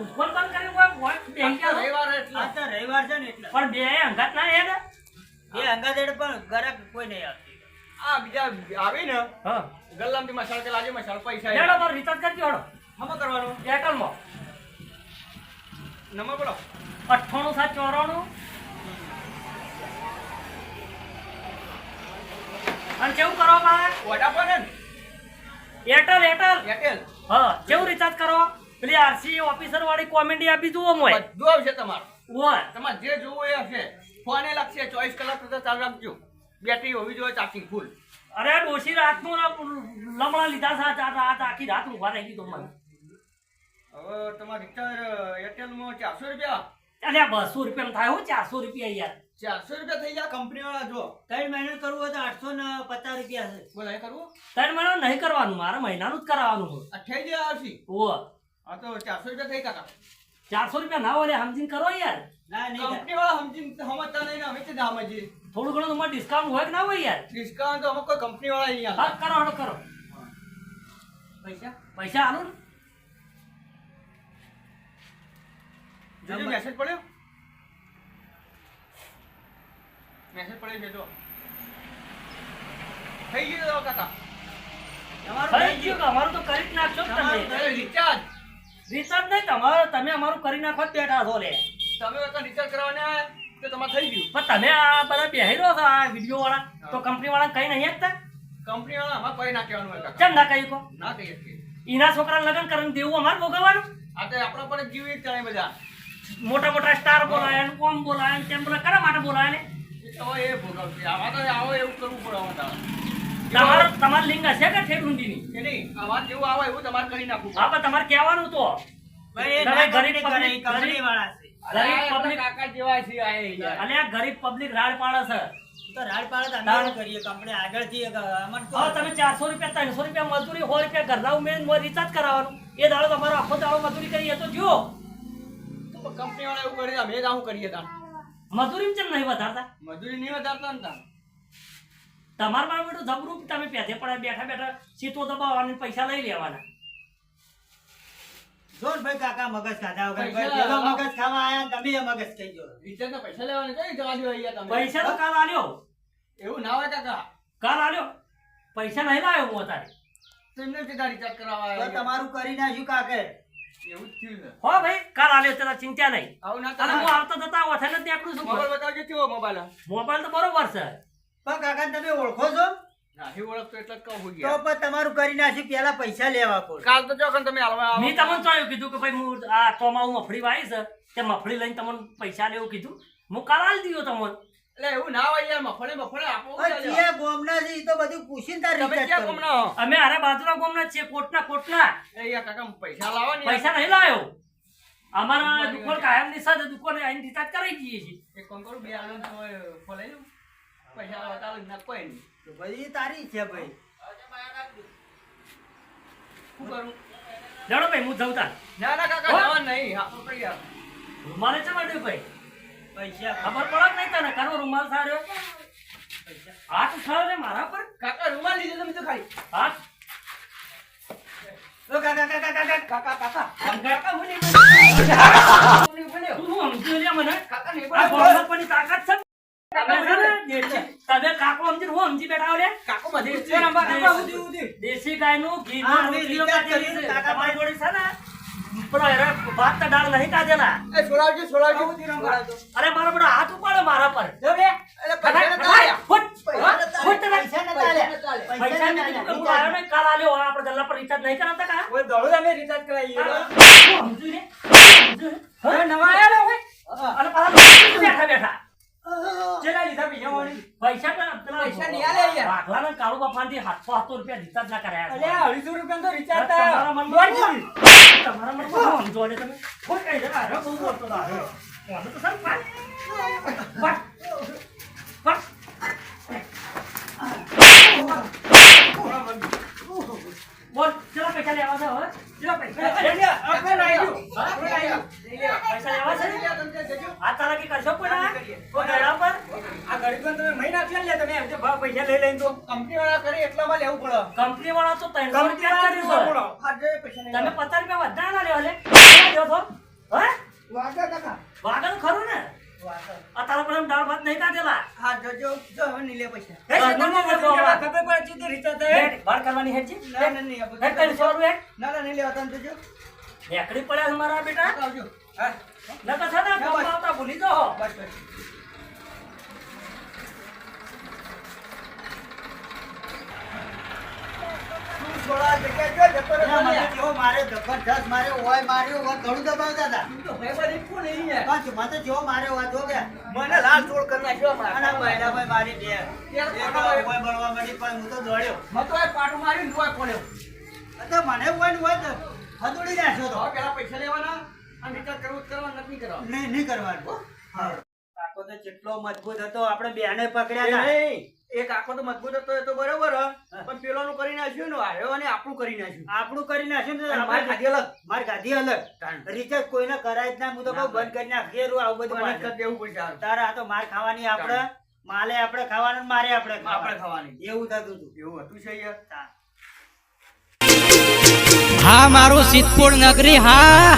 Phone બંધ કરી હોય બેંક રવિવાર એટલે આ તો રવિવાર છે ને એટલે પણ બે અંગાત ના હેડ એ અંગા દેડ પણ ગરાક કોઈ નહીં આવતી આ બીજા આવી ને હા ગલ્લામથી મસાલ કે લાજે મસાલ પૈસા લેડો મારો રિચાર્જ કરજો હડો હમો કરવાનો એરટેલ માં નંબર બોલો 98 અને કેવું કરો ભાઈ વોડાફોન ને એરટેલ એરટેલ હા કેવું રિચાર્જ કરો પેલી આરસી ઓફિસર વાળી કોમેડી આપી જુઓ મોય બધું આવશે તમારું ઓય તમારે જે જોવું એ હશે ફોન એ લાગશે 24 કલાક સુધી ચાલુ રાખજો બેટરી હોવી જોઈએ ચાર્જિંગ ફૂલ અરે ડોશી રાતનું લમણા લીધા છે આ આખી રાત ઊભા રહી ગઈ તો મને હવે તમારે રિચાર્જ એરટેલમાં 400 રૂપિયા અલ્યા 200 રૂપિયા થાય હું 400 રૂપિયા યાર 400 રૂપિયા થઈ ગયા કંપની વાળા જો 3 મહિને કરવું હોય તો 850 રૂપિયા છે બોલા એ કરવું 3 મહિના નહીં કરવાનું મારે મહિનાનું જ કરાવવાનું આ થઈ જાય આવશે ઓ આ તો 400 રૂપિયા થઈ કાકા 400 રૂપિયા ના હોય સમજીને કરો યાર ના નહીં કંપની વાળા સમજતા નહીં ને અમે તે દામ હજી થોડું ઘણું તમારે ડિસ્કાઉન્ટ હોય કે ના હોય યાર ડિસ્કાઉન્ટ તો અમે કોઈ કંપની વાળા નહીં હા આપે કરો હડો કરો પૈસા પૈસા આલો ને જોજો મેસેજ પડ્યો મેસેજ પડ્યો છે જો થઈ ગયું કાકા થઈ ગયું કે અમારું તો કરી જ નાખશો ને તમે રિચાર્જ રિચાર્જ નહીં તમારે તમે અમારું કરી નાખો જ બેઠા છો લે તમે તો રિચાર્જ કરવાના તો તમારે થઈ ગયું પણ તમે આ બધા બેહી રહ્યો છો આ વિડીયો વાળા તો કંપની વાળા કઈ નહીં આપતા કંપની વાળા અમારે કોઈ ના કહેવાનું હોય કાકા કેમ ના કહી કો ના કહીએ છીએ એના છોકરાને લગ્ન કરીને દેવું અમારે ભોગવવાનું આ તો આપણા પર જીવ એક જણાય બધા મોટા મોટા સ્ટાર બોલાય ને કોમ બોલાય ને તેમ બોલાય કરા માટે બોલાય ને હવે એ ભોગવશે આમાં તો આવો એવું કરવું પડે તમારે તમારી લિંગ હશે કે ઠેક ઊંડીની કે નહીં આમાં જેવું આવે એવું તમારે કરી નાખવું હા પણ તમારે કહેવાનું તો ભાઈ એ તમે ના ગરીબ કંપની કરે, public- કંપની વાળા છે ગરીબ public- કાકા જેવા છે આ એ યાર. અને આ ગરીબ પબ્લિક રાડ પાડે છે તો રાડ પાડે તો અમે શું કરીએ કંપની આગળથી અમન હવે તમે 400 રૂપિયા 300 રૂપિયા મજૂરી 100 રૂપિયા ઘરના ઉમેરીને રિચાર્જ કરાવવાનું એ દાડો તમારો આખો દાડો મજૂરી કરીએ તો જો તો કંપની વાળા એવું કરે અમે જ આવું કરીએ તાણ મજૂરી કેમ નહીં વધારતા મજૂરી નહીં વધારતા ને તાણ તમારા માં બેટું જબરું તમે પેથે પડે બેઠા બેઠા સીટો દબાવવાની પૈસા લઈ લેવાના જોન ભાઈ કાકા મગજ ખાધા વગર પૈસા પેલો મગજ ખાવા આયા ને તમે એ મગજ ખાઈ ગયો રિચાર્જ ના પૈસા લેવાના કઈ જવા દો અહીંયા તમે પૈસા તો કાલ આલ્યો એવું ના હોય કાકા કાલ આલ્યો પૈસા નહીં લાવ્યો હું અત્યારે તેમને સીધા રિચાર્જ કરાવવા તો આવ્યા. તમારું કરી નાખ્યું કાકે એવું જ થયું ને હો ભાઈ કાલ આલ્યો તેના ચિંતા નહીં આવું ના અને હું થાય આવતા જતા ઓથે ને ત્યાં શું મોબાઈલ બતાવજો કેવો મોબાઈલ મોબાઈલ તો બરોબર છે પણ કાકા તમે ઓળખો છો નાહી ઓળખતો એટલે જ કહું તો ગયા પણ તમારું કરી નાખ્યું પેલા પૈસા લેવા પડે કાલ તો જો તમે હાલવા આવો. મેં તમને ચોયું કીધું કે ભાઈ હું આ ચોમાવું મફળી વાવી છે તે મફળી લઈને તમને પૈસા લેવું કીધું હું કાલ આલી દીધો તમને એટલે એવું ના હોય યાર મફળે આપો પણ જે ગોમના છે ઈ તો બધું પૂછીને તાર તમે રિચાર્જ ક્યાં કરો. કમના અમે અરે બાજુના ગામના છીએ કોટના એ યાર કાકા પૈસા લાવો ને પૈસા નહીં લાવ્યો અમારા દુકાન કાયમની સાથે દુકાને આવીને રિચાર્જ કરાવી દઈએ છીએ એક કામ કરું બે આલન તો ફોલાઈ લઉં પૈસા લાવો તાલ ના કોઈ નહીં તો ભાઈ એ તારી છે ભાઈ શું કરું જાણો ભાઈ હું જવતા ના ના કાકા હો? જવાનું નહીં હા પકડી યાર રૂમાલે છે વાડ્યું ભાઈ પૈસા ખબર પડે નહીં તને કાનો રૂમાલ સાર્યો હાથ ઉઠાવ્યો ને મારા પર કાકા રૂમાલ લીધો તમે તો ખાલી હાથ ઓ કાકા કાકા કાકા કાકા કાકા કાકા હું નહીં બોલ્યો. તું શું સમજી લે મને કાકા નહીં આ બોલ્યો. ગોળપણની તાકાત છે તમે છે ને દેશી તમે કાકો સમજીને હું સમજી બેઠા લે કાકો માં દેશ દેશી છે. કાકા ઉધી ઉધી દેશી ગાયનું ઘી હા, નું મેં રોટલીઓ રિચાર્જ કાઢેલી કર્યું, છે. કાકા તમારી જોડે છે ને પેલો હેરે ભાત તો દાળ નહીં કાઢેલા એ છોડાવજો છોડાવજો છોડાવજો. અરે મારો બધો હાથ ઉપાડો મારા પર જો બે એટલે પૈસા નતા આલ્યા. પૈસા નતા આલ્યા. પૈસા મેં કીધું કે હું આવ્યો નહીં, કાલ આલ્યો આપણે ગલ્લા પર રિચાર્જ નહીં કરાવતા કા ઓય દોડો અમે રિચાર્જ કરાવીએ હું સમજુ ને હવે નવા આયા ને હવે અને પાછા બેઠા બેઠા ચેલા લીધા પૈસા વાળી પૈસા તો પેલા પૈસા નહીં આલે યાર. વાઘલાના કાળુ બાપાથી 700 રૂપિયા રિચાર્જ ના કરાયા છે. અલ્યા 250 રૂપિયા તો રિચાર્જ તમારા મનમાં તમારા મનમાં શું સમજો ને તમે કોઈ કઈ જરા અરે બહુ બોલતો હતા અરે કોને તો સર પાટ બોલ ચલા પૈસા લેવા છે હવે ચલા પૈસા આપણે લઈ લ્યો. આપણે લઈ લ્યો. પૈસા લેવા છે લઈ લ્યો, તમે જજો. આ તારા કે કરશો પણ કોઈ ગળા પર આ ગરીબને તમે મહિના આપી લે તમે એમ પૈસા લઈ લઈને તો કંપની વાળા કરે એટલામાં લેવું પડે કંપની વાળા તો 300 રૂપિયા જ કર્યું છે. આજે પૈસા નહીં તમે 50 રૂપિયા વધારે ના લેવા લે કેટલા લ્યો છો નહીં કાઢેલા હા જોજો જો હવે નહીં લે પૈસા હે, શેતાનને બોલતો હમણાં. ખબર પડતી હતી રીતો તો એ. હેડ, વાર કરવાની હેડ છે. ના ના નહીં આપો. હેડ, 300 રૂપિયા હેડ. ના ના નહીં લેવા તમે જોજો નેકડી પડ્યા છે મારા બેટા આવજો હા નકર છે ને ગામમાં આવતા ભૂલી જાઓ. બસ બસ તું થોડા જગ્યા જો જતો રહે મને જેવો માર્યો, જબરજસ્ત માર્યો, ઓય માર્યો, ઓય ઘણું દબાવતા હતા. તું તો ભાઈ બધી કોણ નહીં યાર પણ મને તો જેવો માર્યો હોય જો કે. મને લાલ ચોળ કરી નાખ્યો આના મારા મહિનાભાઈ મારી બે. એક તો ઓય બળવા મળી પણ હું તો દોડ્યો. મતો એ પાટું મારી લોય પડ્યો તો મને હોય ને હોય તો હદુડી નાખ્યો તો. હવે પેલા પૈસા લેવાના અને રિચાર્જ કરવું જ કરવાનું નથી કરવાનું નહીં કરવાનું હો. કાકો તો કેટલો મજબૂત હતો, આપણે બેને પકડ્યા હતા. નહીં એક આખો તો મજબૂત હતો એ તો બરોબર હ. પણ પેલોનું કરી નાખ્યું ને આવ્યો અને આપણું કરી નાખ્યું આપણું કરી નાખ્યું ને તો અને માર ખાધી અલગ માર ગાદી અલગ. રિચાર્જ કોઈને કરાય જ ના. હું તો કહું બંધ કરી નાખીએ રૂ આવું બધું બંધ પાછળ. કરી દેવું પડશે હારું. તારા આ તો માર ખાવાની આપણે, માલે આપણે ખાવાનું, મારે આપણે આપણે ખાવાનું. ખાવાની એવું થતું હતું. એવું હતું છે યાર હા મારું સિદ્ધપુર નગરી હા